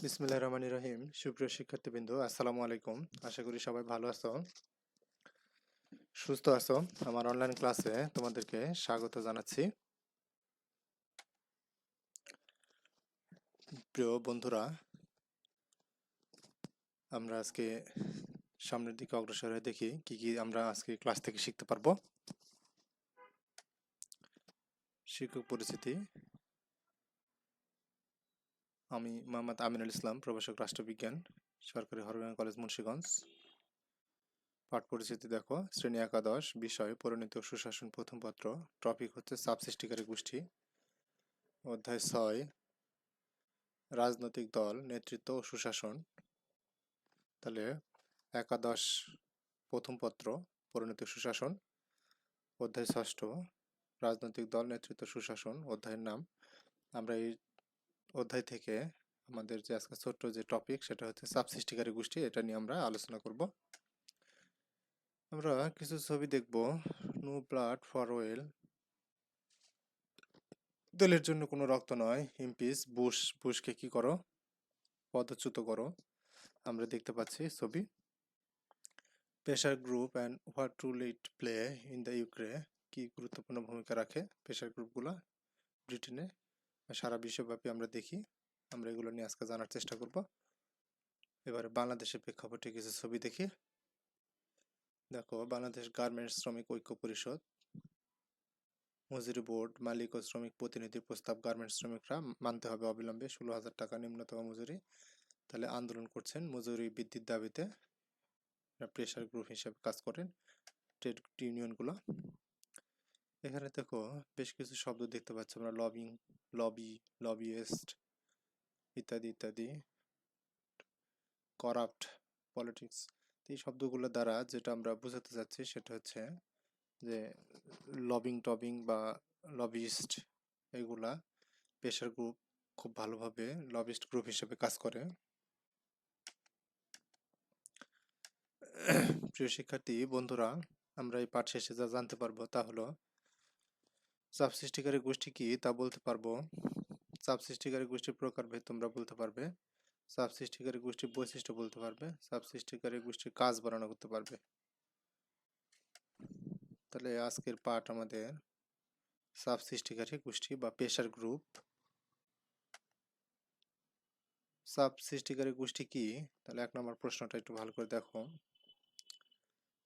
বিসমিল্লাহির রহমানির রহিম। সুপ্রিয় শিক্ষার্থীবৃন্দ, আসসালামু আলাইকুম। আশা করি সবাই ভালো আছো, সুস্থ আছো। আমার অনলাইন ক্লাসে তোমাদেরকে স্বাগত জানাচ্ছি। প্রিয় বন্ধুরা, আমরা আজকে সামনের দিকে অগ্রসর হয়ে দেখি কি কি আমরা আজকে ক্লাস থেকে শিখতে পারবো। শিক্ষক পরিচিতি। আমি মোহাম্মদ আমিনুল ইসলাম, প্রভাষক রাষ্ট্রবিজ্ঞান, সরকারি হরগাঁও কলেজ, মুন্সিগঞ্জ। পাঠ পরিচিতি দেখো, শ্রেণী একাদশ, বিষয় পরিণতি ও সুশাসন, প্রথম পত্র। টপিক হচ্ছে চাপ সৃষ্টিকারী গোষ্ঠী। অধ্যায় 6, রাজনৈতিক দল, নেতৃত্ব ও সুশাসন। তাহলে একাদশ, প্রথম পত্র, পরিণতি সুশাসন। অধ্যায় 6, রাজনৈতিক দল, নেতৃত্ব, সুশাসন অধ্যায়ের নাম। আমরা এই অধ্যায় থেকে আমাদের যে আজকে ছোট্ট যে টপিক, সেটা হচ্ছে চাপ সৃষ্টিকারী গোষ্ঠী। এটা নিয়ে আমরা আলোচনা করব। আমরা কিছু ছবি দেখব। নো ব্লাড ফর ওয়েল, দলের জন্য কোনো রক্ত নয়। ইমপিচ বুশকে কি করো, পদচ্যুত করো। আমরা দেখতে পাচ্ছি ছবি। Pressure group and what role it play in the Ukraine, কি গুরুত্বপূর্ণ ভূমিকা রাখে প্রেশার গ্রুপগুলো ব্রিটেনে, সারা বিশ্বব্যাপী আমরা দেখি। আমরা এগুলো নিয়ে আজকে জানার চেষ্টা করব। এবারে বাংলাদেশের প্রেক্ষাপটে কিছু ছবি দেখি। দেখো, বাংলাদেশ গার্মেন্টস শ্রমিক ঐক্য পরিষদ, মজুরি বোর্ড, মালিক ও শ্রমিক প্রতিনিধির প্রস্তাব, গার্মেন্টস শ্রমিকরা মানতে হবে অবিলম্বে 16,000 টাকা নিম্নতম মজুরি। তাহলে আন্দোলন করছেন মজুরি বৃদ্ধির দাবিতে। প্রেশার গ্রুপ হিসেবে কাজ করেন ট্রেড ইউনিয়নগুলো। এখানে দেখো বেশ কিছু শব্দ দেখতে পাচ্ছি আমরা, লবিং, লবি, লবিয়েস্ট ইত্যাদি ইত্যাদি, করাপ্ট, পলিটিক্স। এই শব্দগুলো দ্বারা যেটা আমরা বোঝাতে চাচ্ছি সেটা হচ্ছে যে লবিং টবিং বা লবিস্ট, এগুলা প্রেশার গ্রুপ খুব ভালোভাবে লবিস্ট গ্রুপ হিসেবে কাজ করে। প্রিয় শিক্ষার্থী বন্ধুরা, আমরা এই পাঠ শেষে যা জানতে পারবো তা হলো চাপ সৃষ্টিকারী গোষ্ঠী কি তা বলতে পারবো। চাপ সৃষ্টিকারী গোষ্ঠীর প্রকারভেদ তোমরা বলতে পারবে। চাপ সৃষ্টিকারী গোষ্ঠীর বৈশিষ্ট্য বলতে পারবে। চাপ সৃষ্টিকারী গোষ্ঠীর কাজ বর্ণনা করতে পারবে। তাহলে আজকের পাঠ আমাদের চাপ সৃষ্টিকারী গোষ্ঠী বা প্রেশার গ্রুপ। চাপ সৃষ্টিকারী গোষ্ঠী কি? তাহলে 1 নম্বর প্রশ্নটা একটু ভালো করে দেখো।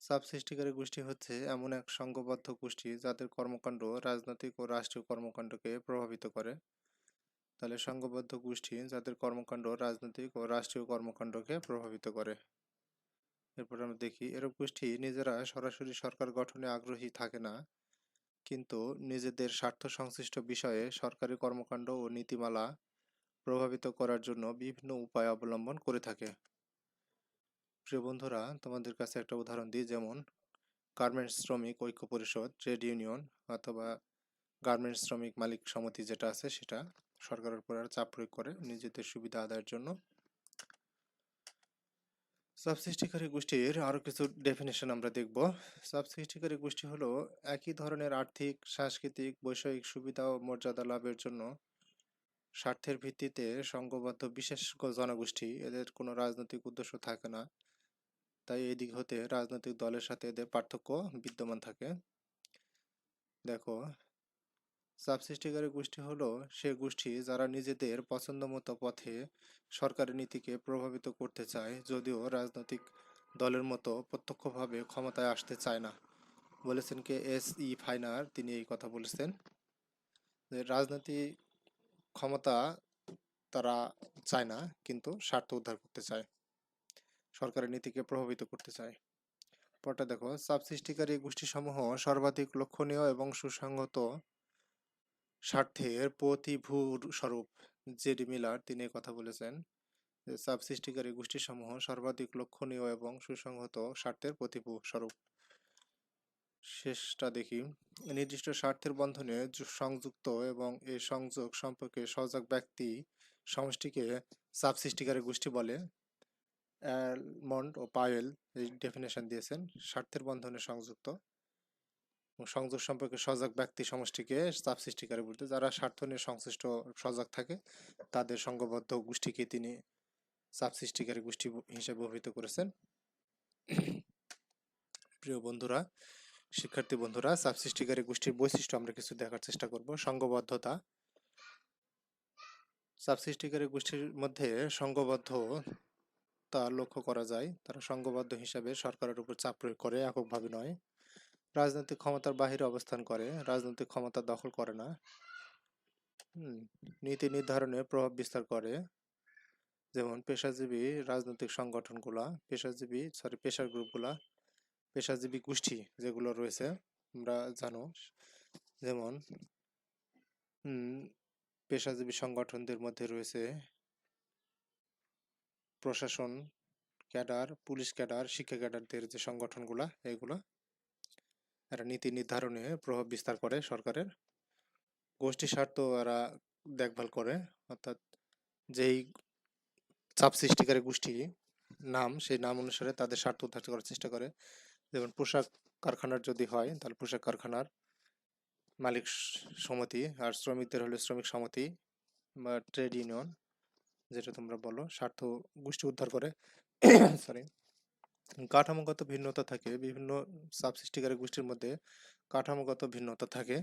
চাপ সৃষ্টিকারী গোষ্ঠী হচ্ছে এমন এক সংঘবদ্ধ গোষ্ঠী যাদের কর্মকাণ্ড রাজনৈতিক ও রাষ্ট্রীয় কর্মকাণ্ডকে প্রভাবিত করে। তাহলে সংঘবদ্ধ গোষ্ঠী যাদের কর্মকাণ্ড রাজনৈতিক ও রাষ্ট্রীয় কর্মকাণ্ডকে প্রভাবিত করে। এরপর আমরা দেখি, এরূপ গোষ্ঠী নিজেরা সরাসরি সরকার গঠনে আগ্রহী থাকে না, কিন্তু নিজেদের স্বার্থ সংশ্লিষ্ট বিষয়ে সরকারি কর্মকাণ্ড ও নীতিমালা প্রভাবিত করার জন্য বিভিন্ন উপায় অবলম্বন করে থাকে। প্রিয় বন্ধুরা, তোমাদের কাছে একটা উদাহরণ দিই, যেমন গার্মেন্টস শ্রমিক ঐক্য পরিষদ, ট্রেড ইউনিয়ন, অথবা গার্মেন্টস শ্রমিক মালিক সমিতি যেটা আছে সেটা সরকারের উপর চাপ প্রয়োগ করে নিজেদের সুবিধা আদায়ের জন্য। চাপ সৃষ্টিকারী গোষ্ঠীর আরো কিছু ডেফিনেশন আমরা দেখব। চাপ সৃষ্টিকারী গোষ্ঠী হলো একই ধরনের আর্থিক, সাংস্কৃতিক, বৈষয়িক সুবিধা ও মর্যাদা লাভের জন্য স্বার্থের ভিত্তিতে সংঘবদ্ধ বিশেষ জনগোষ্ঠী। এদের কোনো রাজনৈতিক উদ্দেশ্য থাকে না, তাই এই দিক হতে রাজনৈতিক দলের সাথে এদের পার্থক্য বিদ্যমান থাকে। দেখো, চাপ সৃষ্টিকারী গোষ্ঠী হলো সে গোষ্ঠী যারা নিজেদের পছন্দমতো পথে সরকারি নীতিকে প্রভাবিত করতে চায়, যদিও রাজনৈতিক দলের মতো প্রত্যক্ষভাবে ক্ষমতায় আসতে চায় না। বলেছেন কে? এস.ই. ফাইনার, তিনি এই কথা বলেছেন যে রাজনৈতিক ক্ষমতা তারা চায় না, কিন্তু স্বার্থ উদ্ধার করতে চায়, সরকারের নীতিকে প্রভাবিত করতে চায়। পরটা দেখো, চাপ সৃষ্টিকারী গোষ্ঠীসমূহ সর্বাধিক লক্ষণীয় এবং সুসংহত স্বার্থের প্রতিভূ স্বরূপ। জেডি মিলার, তিনি কথা বলেছেন যে চাপ সৃষ্টিকারী গোষ্ঠীসমূহ সর্বাধিক লক্ষণীয় এবং সুসংহত স্বার্থের প্রতিভূ স্বরূপ। শেষটা দেখি, নির্দিষ্ট স্বার্থের বন্ধনে সংযুক্ত এবং এই সংযোগ সম্পর্কে সজাগ ব্যক্তি সমষ্টিকে চাপ সৃষ্টিকারী গোষ্ঠী বলে। অ্যালমন্ড ও পাওয়েল এই ডেফিনেশন দিয়েছেন, স্বার্থের বন্ধনে সংযুক্ত সংযোগ সম্পর্কে সজাগ ব্যক্তি সমষ্টিকে চাপ সৃষ্টিকারী বলতে, যারা স্বার্থ নিয়ে সংশ্লিষ্ট সজাগ থাকে তাদের সংঘবদ্ধ গোষ্ঠীকে তিনি চাপ সৃষ্টিকারী গোষ্ঠী হিসেবে অভিহিত করেছেন। প্রিয় বন্ধুরা, শিক্ষার্থী বন্ধুরা, চাপ সৃষ্টিকারী গোষ্ঠীর বৈশিষ্ট্য আমরা কিছু দেখার চেষ্টা করব। সংঘবদ্ধতা। চাপ সৃষ্টিকারী গোষ্ঠীর মধ্যে সংঘবদ্ধতা লক্ষ্য করা যায়। তারা সংঘবদ্ধ হিসাবে সরকারের উপর চাপ প্রয়োগ করে, এককভাবে নয়। রাজনৈতিক ক্ষমতার বাহিরে অবস্থান করে, রাজনৈতিক ক্ষমতা দখল করে না। নীতি নির্ধারণে প্রভাব বিস্তার করে, যেমন পেশাজীবী রাজনৈতিক সংগঠনগুলা, পেশার গ্রুপগুলা, পেশাজীবী গোষ্ঠী যেগুলো রয়েছে আমরা জানো, যেমন পেশাজীবী সংগঠনদের মধ্যে রয়েছে প্রশাসন ক্যাডার, পুলিশ ক্যাডার, শিক্ষা ক্যাডারদের যে সংগঠনগুলা, এগুলো এরা নীতি নির্ধারণে প্রভাব বিস্তার করে সরকারের। গোষ্ঠী স্বার্থ এরা দেখভাল করে, অর্থাৎ যেই চাপ সৃষ্টিকারী গোষ্ঠী নাম, সেই নাম অনুসারে তাদের স্বার্থ উদ্ধার করার চেষ্টা করে। যেমন পোশাক কারখানার যদি হয়, তাহলে পোশাক কারখানার মালিক সমিতি, আর শ্রমিকদের হলে শ্রমিক সমিতি বা ট্রেড ইউনিয়ন, যেটা তোমরা বলো, স্বার্থ গোষ্ঠী উদ্ধার করে। সরি। কাঠামোগত ভিন্নতা থাকে বিভিন্ন চাপ সৃষ্টিকারী গোষ্ঠীর মধ্যে, কাঠামোগত ভিন্নতা থাকে।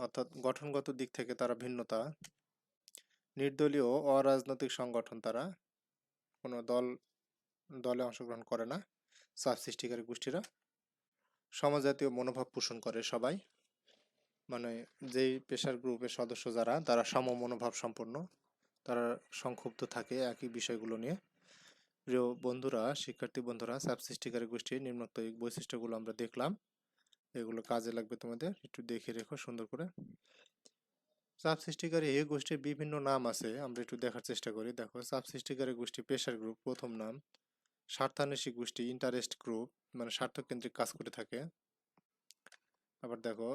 অর্থাৎ গঠনগত দিক থেকে তারা ভিন্নতা। নির্দলীয় অরাজনৈতিক সংগঠন, তারা কোনো দলে অংশগ্রহণ করে না চাপ সৃষ্টিকারী গোষ্ঠীরা। সমজাতীয় মনোভাব পোষণ করে সবাই, মানে যেই পেশার গ্রুপের সদস্য যারা, তারা সম মনোভাব সম্পন্ন, তারা সংক্ষুব্ধ থাকে একই বিষয়গুলো নিয়ে। প্রিয় বন্ধুরা, শিক্ষার্থী বন্ধুরা, চাপ সৃষ্টিকারী গোষ্ঠীর নিম্নোক্ত এই বৈশিষ্ট্যগুলো আমরা দেখলাম, এগুলো কাজে লাগবে তোমাদের, একটু দেখে রেখো সুন্দর করে। চাপ সৃষ্টিকারী এই গোষ্ঠীর বিভিন্ন নাম আছে, আমরা একটু দেখার চেষ্টা করি। দেখো, চাপ সৃষ্টিকারী গোষ্ঠী পেশার গ্রুপ, প্রথম নাম। স্বার্থান্বেষী গোষ্ঠী, ইন্টারেস্ট গ্রুপ, মানে স্বার্থকেন্দ্রিক কাজ করে থাকে। আবার দেখো,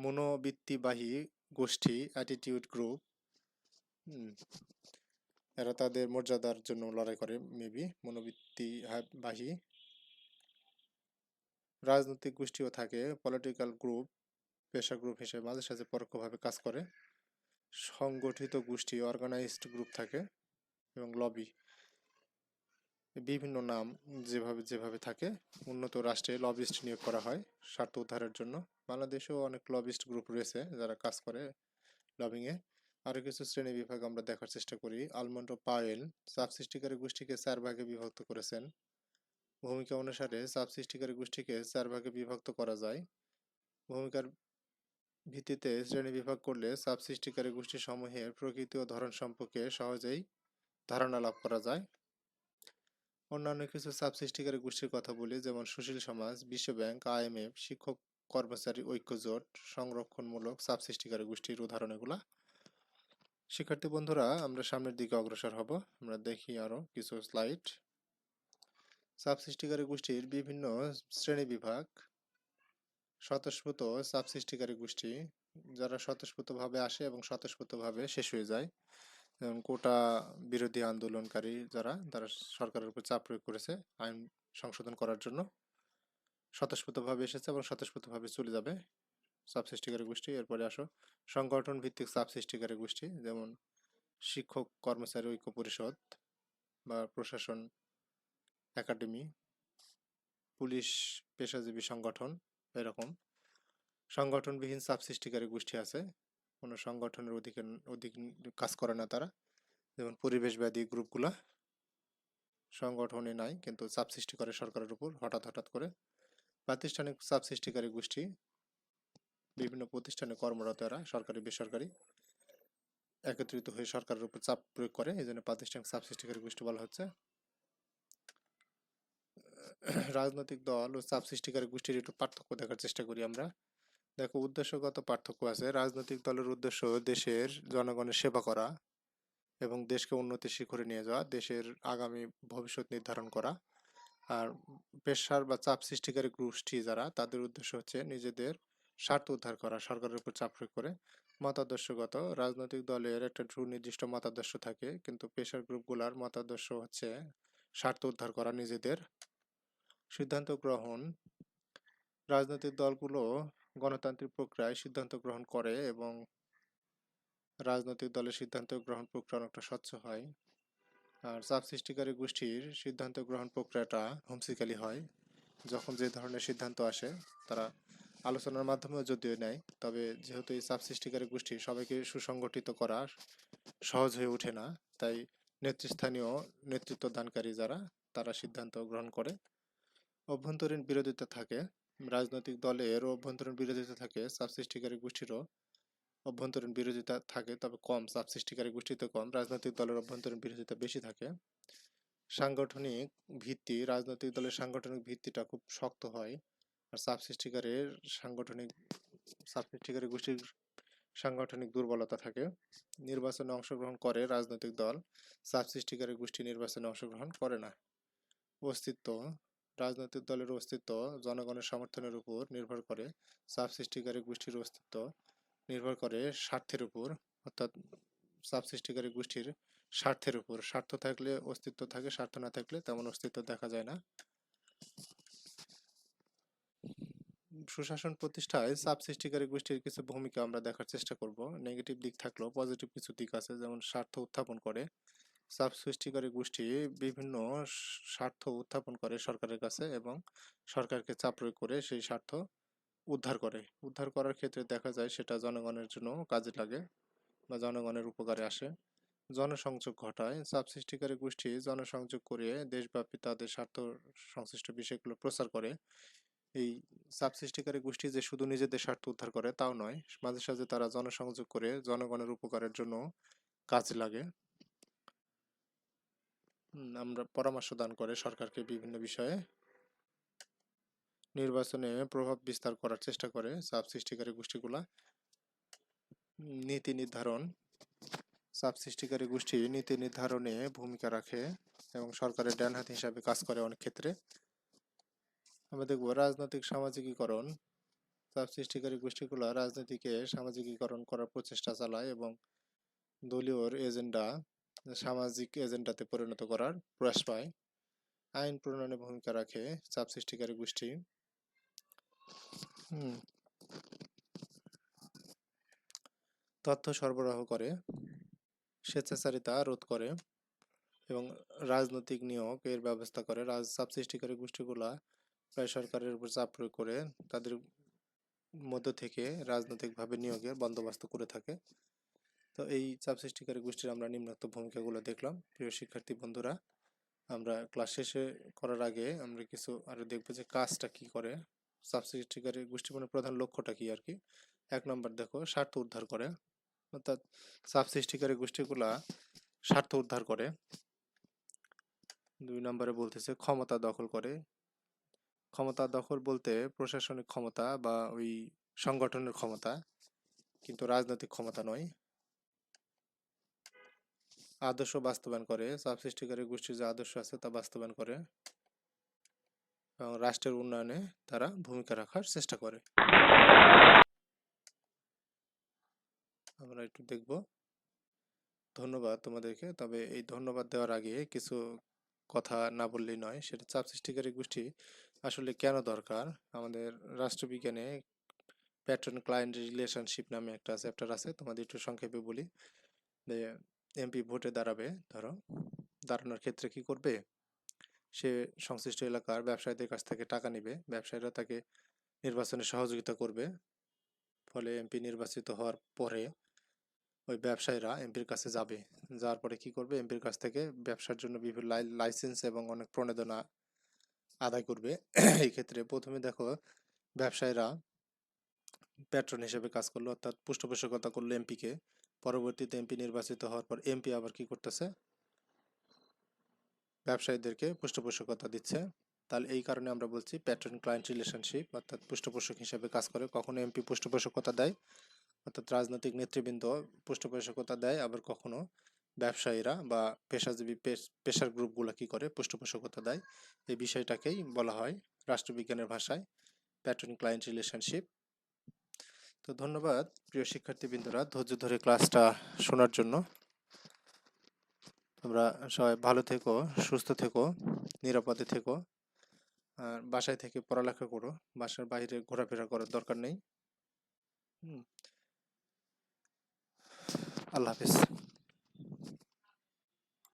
মনোবৃত্তিবাহী গোষ্ঠী, অ্যাটিটিউড গ্রুপ, এরা তাদের মর্যাদার জন্য লড়াই করে, মেবি মনোবৃত্তিবাহী। রাজনৈতিক গোষ্ঠীও থাকে, পলিটিক্যাল গ্রুপ, পেশা গ্রুপ হিসেবে মাঝে সাঝে পরোক্ষভাবে কাজ করে। সংগঠিত গোষ্ঠী, অর্গানাইজড গ্রুপ থাকে, এবং লবি, বিভিন্ন নাম যেভাবে যেভাবে থাকে। উন্নত রাষ্ট্রে লবিস্ট নিয়োগ করা হয় স্বার্থ উদ্ধারের জন্য। বাংলাদেশেও অনেক লবিস্ট গ্রুপ রয়েছে যারা কাজ করে লবিংয়ে। আরও কিছু শ্রেণী বিভাগ আমরা দেখার চেষ্টা করি। আলমন্ড পাওয়েল চাপ সৃষ্টিকারী গোষ্ঠীকে 4 ভাগে বিভক্ত করেছেন। ভূমিকা অনুসারে চাপ সৃষ্টিকারী গোষ্ঠীকে 4 ভাগে বিভক্ত করা যায়। ভূমিকার ভিত্তিতে শ্রেণী বিভাগ করলে চাপ সৃষ্টিকারী গোষ্ঠী সমূহের প্রকৃতি ও ধরন সম্পর্কে সহজেই ধারণা লাভ করা যায়। অন্যান্য কিছু চাপ সৃষ্টিকারী গোষ্ঠীর কথা বলি, যেমন সুশীল সমাজ, বিশ্ব ব্যাংক, IMF, শিক্ষক কর্মচারী ঐক্য জোট, সংরক্ষণমূলক চাপ সৃষ্টিকারী গোষ্ঠীর উদাহরণ এগুলা। শিক্ষার্থী বন্ধুরা, আমরা সামনের দিকে অগ্রসর হব। আমরা দেখি আরো কিছু স্লাইড। চাপ সৃষ্টিকারী গোষ্ঠীর বিভিন্ন শ্রেণী বিভাগ। স্বতঃস্ফূর্ত চাপ সৃষ্টিকারী গোষ্ঠী, যারা স্বতঃস্ফূর্তভাবে আসে এবং স্বতঃস্ফূর্তভাবে শেষ হয়ে যায়। যেমন কোটা বিরোধী আন্দোলনকারী যারা, তারা সরকারের উপর চাপ প্রয়োগ করেছে আইন সংশোধন করার জন্য, স্বতঃস্ফূর্তভাবে এসেছে এবং স্বতঃস্ফূর্তভাবে চলে যাবে, চাপ সৃষ্টিকারী গোষ্ঠী। এরপরে আসো সংগঠন ভিত্তিক চাপ সৃষ্টিকারী গোষ্ঠী, যেমন শিক্ষক কর্মচারী ঐক্য পরিষদ বা প্রশাসন একাডেমি, পুলিশ পেশাজীবী সংগঠন, এরকম। সংগঠনবিহীন চাপ সৃষ্টিকারী গোষ্ঠী আছে, কোনো সংগঠনের অধিক কাজ করে না তারা, যেমন পরিবেশবাদী গ্রুপগুলা সংগঠনে নাই কিন্তু চাপ সৃষ্টি করে সরকারের উপর হঠাৎ করে। প্রাতিষ্ঠানিক চাপ সৃষ্টিকারী গোষ্ঠী, বিভিন্ন প্রতিষ্ঠানে কর্মরত এরা, সরকারি বেসরকারি, একত্রিত হয়ে সরকারের উপর চাপ প্রয়োগ করে, এই জন্য প্রাতিষ্ঠানিক চাপ সৃষ্টিকারী গোষ্ঠী বলা হচ্ছে। রাজনৈতিক দল ও চাপ সৃষ্টিকারী গোষ্ঠীর একটু পার্থক্য দেখার চেষ্টা করি আমরা। দেখো, উদ্দেশ্যগত পার্থক্য আছে। রাজনৈতিক দলের উদ্দেশ্য দেশের জনগণের সেবা করা এবং দেশকে উন্নতির শিখরে নিয়ে যাওয়া, দেশের আগামী ভবিষ্যৎ নির্ধারণ করা। আর পেশার বা চাপ সৃষ্টিকারী গোষ্ঠী যারা, তাদের উদ্দেশ্য হচ্ছে নিজেদের স্বার্থ উদ্ধার করা, সরকারের উপর চাপ প্রয়োগ করে। মতাদর্শগত, রাজনৈতিক দলের একটা সুনির্দিষ্ট মতাদর্শ থাকে, কিন্তু পেশার গ্রুপগুলার মতাদর্শ হচ্ছে স্বার্থ উদ্ধার করা নিজেদের। সিদ্ধান্ত গ্রহণ, রাজনৈতিক দলগুলো গণতান্ত্রিক প্রক্রিয়ায় সিদ্ধান্ত গ্রহণ করে এবং রাজনৈতিক দলের সিদ্ধান্ত গ্রহণ প্রক্রিয়া অনেকটা স্বচ্ছ হয়। আর চাপ সৃষ্টিকারী গোষ্ঠীর সিদ্ধান্ত গ্রহণ প্রক্রিয়াটা হুমকিশালী হয়। যখন যে ধরনের সিদ্ধান্ত আসে তারা আলোচনার মাধ্যমেও যদিও নেয়, তবে যেহেতু এই চাপ সৃষ্টিকারী গোষ্ঠী সবাইকে সুসংগঠিত করা সহজ হয়ে ওঠে না, তাই নেতৃস্থানীয় নেতৃত্ব দানকারী যারা তারা সিদ্ধান্ত গ্রহণ করে। অভ্যন্তরীণ বিরোধিতা থাকে। রাজনৈতিক দলের অভ্যন্তরীণ বিরোধিতা থাকে, চাপ সৃষ্টিকারী গোষ্ঠীরও অভ্যন্তরীণ বিরোধিতা থাকে, তবে কম। চাপ সৃষ্টিকারী গোষ্ঠীতে কম, রাজনৈতিক দলের অভ্যন্তরীণ বিরোধিতা বেশি থাকে। সাংগঠনিক ভিত্তি, রাজনৈতিক দলের সাংগঠনিক ভিত্তিটা খুব শক্ত হয়, আর চাপ সৃষ্টিকারী গোষ্ঠীর সাংগঠনিক দুর্বলতা থাকে। নির্বাচনে অংশগ্রহণ করে রাজনৈতিক দল, চাপ সৃষ্টিকারী গোষ্ঠী নির্বাচনে অংশগ্রহণ করে না। অস্তিত্ব, রাজনৈতিক দলের অস্তিত্ব জনগণের সমর্থনের উপর নির্ভর করে, চাপ সৃষ্টিকারী গোষ্ঠীর অস্তিত্ব নির্ভর করে স্বার্থের উপর, অর্থাৎ চাপ সৃষ্টিকারী গোষ্ঠীর স্বার্থের উপর। স্বার্থ থাকলে অস্তিত্ব থাকে, স্বার্থ না থাকলে তেমন অস্তিত্ব দেখা যায় না। সুশাসন প্রতিষ্ঠায় চাপ সৃষ্টিকারী গোষ্ঠীর কিছু ভূমিকা আমরা দেখার চেষ্টা করব। নেগেটিভ দিক থাকলেও পজিটিভ কিছু দিক আছে, যেমন স্বার্থ উত্থাপন করে। চাপ সৃষ্টিকারী গোষ্ঠী বিভিন্ন স্বার্থ উত্থাপন করে সরকারের কাছে এবং সরকারকে চাপ প্রয়োগ করে সেই স্বার্থ উদ্ধার করার ক্ষেত্রে দেখা যায় সেটা জনগণের জন্য কাজে লাগে বা জনগণের উপকারে আসে। জনসংযোগ ঘটায়, চাপ সৃষ্টিকারী গোষ্ঠী জনসংযোগ করে দেশব্যাপী তাদের স্বার্থ সংশ্লিষ্ট বিষয়গুলো প্রচার করে। এই চাপ সৃষ্টিকারী গোষ্ঠী যে শুধু নিজেদের স্বার্থ উদ্ধার করে তাও নয়, মাঝে সাঝে তারা জনসংযোগ করে জনগণের উপকারের জন্য কাজে লাগে। আমরা পরামর্শ দান করে সরকারকে বিভিন্ন বিষয়ে। নির্বাচনে প্রভাব বিস্তার করার চেষ্টা করে চাপ সৃষ্টিকারী গোষ্ঠীগুলা। নীতি নির্ধারণ, চাপ সৃষ্টিকারী গোষ্ঠী নীতি নির্ধারণে ভূমিকা রাখে এবং সরকারের ডানহাত হিসাবে কাজ করে অনেক ক্ষেত্রে। আমরা দেখব রাজনৈতিক সামাজিকীকরণ। চাপ সৃষ্টিকারী গোষ্ঠীগুলো রাজনীতিকে সামাজিকীকরণ করার প্রচেষ্টা চালায় এবং দলীয় এজেন্ডা সামাজিক এজেন্ডাতে পরিণত করার প্রয়াস পায়। আইন প্রণয়নে ভূমিকা রাখে চাপ সৃষ্টিকারী গোষ্ঠী। তথ্য সরবরাহ করে, স্বেচ্ছাচারিতা রোধ করে এবং রাজনৈতিক নিয়োগ এর ব্যবস্থা করে। চাপ সৃষ্টিকারী গোষ্ঠীগুলা প্রায় সরকারের উপর চাপ প্রয়োগ করে তাদের মধ্য থেকে রাজনৈতিকভাবে নিয়োগের বন্দোবস্ত করে থাকে। তো এই চাপ সৃষ্টিকারী গোষ্ঠীর আমরা নিম্নোক্ত ভূমিকাগুলো দেখলাম। প্রিয় শিক্ষার্থী বন্ধুরা, আমরা ক্লাস শেষে করার আগে আমরা কিছু আরো দেখবো যে কাজটা কি করে, চাপ সৃষ্টিকারী গোষ্ঠী মানে প্রধান লক্ষ্যটা কি আর কি। 1 নম্বর দেখো, স্বার্থ উদ্ধার করে, অর্থাৎ চাপ সৃষ্টিকারী গোষ্ঠীগুলা স্বার্থ উদ্ধার করে। 2 নম্বরে বলতেছে ক্ষমতা দখল করে। ক্ষমতা দখল বলতে প্রশাসনিক ক্ষমতা বা ওই সংগঠনের ক্ষমতা, কিন্তু রাজনৈতিক ক্ষমতা নয়। আদর্শ বাস্তবায়ন করে, চাপ সৃষ্টিকারী গোষ্ঠীর যে আদর্শ আছে তা বাস্তবায়ন করে এবং রাষ্ট্রের উন্নয়নে তারা ভূমিকা রাখার চেষ্টা করে। আমরা একটু দেখব। ধন্যবাদ তোমাদেরকে। তবে এই ধন্যবাদ দেওয়ার আগে কিছু কথা না বললেই নয়, সেটা চাপ সৃষ্টিকারী গোষ্ঠী আসলে কেন দরকার। আমাদের রাষ্ট্রবিজ্ঞানে প্যাট্রন ক্লায়েন্ট রিলেশনশিপ নামে একটা চ্যাপ্টার আছে, তোমাদের একটু সংক্ষেপে বলি। যে এমপি ভোটে দাঁড়াবে, ধরো দাঁড়ানোর ক্ষেত্রে কি করবে, সে সংশ্লিষ্ট এলাকার ব্যবসায়ীদের কাছ থেকে টাকা নেবে, ব্যবসায়ীরা তাকে নির্বাচনে সহযোগিতা করবে। ফলে এমপি নির্বাচিত হওয়ার পরে ওই ব্যবসায়ীরা এমপির কাছে যাবে, যাওয়ার পরে কি করবে, এমপির কাছ থেকে ব্যবসার জন্য বিভিন্ন লাইসেন্স এবং অনেক প্রণোদনা আদায় করবে। এই ক্ষেত্রে প্রথমে দেখো ব্যবসায়ীরা প্যাট্রন হিসেবে কাজ করলো, অর্থাৎ পৃষ্ঠপোষকতা করলো এমপিকে। পরবর্তীতে এমপি নির্বাচিত হওয়ার পর এমপি আবার কি করতেছে, ব্যবসায়ীদেরকে পৃষ্ঠপোষকতা দিচ্ছে। তাহলে এই কারণে আমরা বলছি প্যাট্রন ক্লায়েন্ট রিলেশনশিপ, অর্থাৎ পৃষ্ঠপোষক হিসেবে কাজ করে। কখনো এমপি পৃষ্ঠপোষকতা দেয়, অর্থাৎ রাজনৈতিক নেতৃবৃন্দ পৃষ্ঠপোষকতা দেয়, আবার কখনো ব্যবসায়ীরা বা পেশাজীবী পেশার গ্রুপগুলো কি করে, পৃষ্ঠপোষকতা দেয়। এই বিষয়টাকেই বলা হয় রাষ্ট্রবিজ্ঞানের ভাষায় প্যাট্রন ক্লায়েন্ট রিলেশনশিপ। তো ধন্যবাদ প্রিয় শিক্ষার্থীবৃন্দরা ধৈর্য ধরে ক্লাসটা শোনার জন্য। তোমরা সবাই ভালো থেকো, সুস্থ থেকো, নিরাপদে থেকো, আর বাসায় থেকে পড়ালেখা করো, বাসার বাইরে ঘোরাফেরা করার দরকার নেই। আল্লাহ হাফেজ।